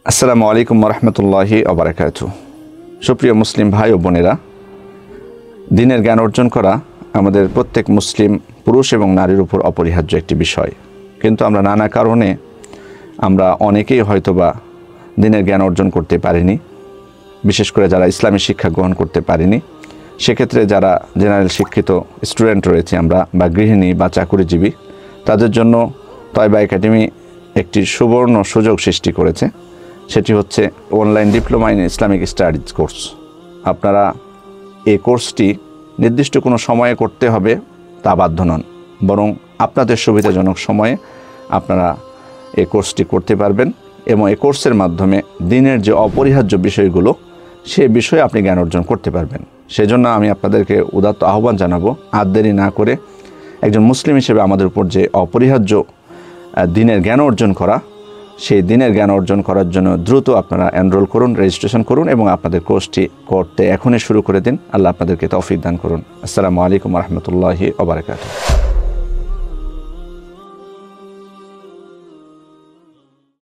আসসালামু আলাইকুম রহমতুল্লাহি ওবারাকাতু। সুপ্রিয় মুসলিম ভাই ও বোনেরা, দিনের জ্ঞান অর্জন করা আমাদের প্রত্যেক মুসলিম পুরুষ এবং নারীর উপর অপরিহার্য একটি বিষয়। কিন্তু আমরা নানা কারণে অনেকেই হয়তোবা দিনের জ্ঞান অর্জন করতে পারিনি, বিশেষ করে যারা ইসলামী শিক্ষা গ্রহণ করতে পারিনি। সেক্ষেত্রে যারা জেনারেল শিক্ষিত স্টুডেন্ট রয়েছে আমরা, বা গৃহিণী বা চাকুরিজীবী, তাদের জন্য তয়বা একাডেমি একটি সুবর্ণ সুযোগ সৃষ্টি করেছে। সেটি হচ্ছে online diploma in Islamic studies course. আপনারা এই কোর্সটি নির্দিষ্ট কোনো সময়ে করতে হবে তা বাধ্য নন, বরং আপনাদের সুবিধাজনক সময়ে আপনারা এই কোর্সটি করতে পারবেন এবং এই কোর্সের মাধ্যমে দিনের যে অপরিহার্য বিষয়গুলো, সে বিষয়ে আপনি জ্ঞান অর্জন করতে পারবেন। সেজন্য আমি আপনাদেরকে উদাত্ত আহ্বান জানাবো, আর দেরি না করে একজন মুসলিম হিসেবে আমাদের উপর যে অপরিহার্য দিনের জ্ঞান অর্জন করা, সেই দিনের জ্ঞান অর্জন করার জন্য দ্রুত আপনারা এনরোল করুন, রেজিস্ট্রেশন করুন এবং আপনাদের কোর্সটি করতে এখনই শুরু করে দিন। আল্লাহ আপনাদেরকে তৌফিক দান করুন। আসসালামু আলাইকুম রহমতুল্লাহি ওয়া বারাকাতুহু।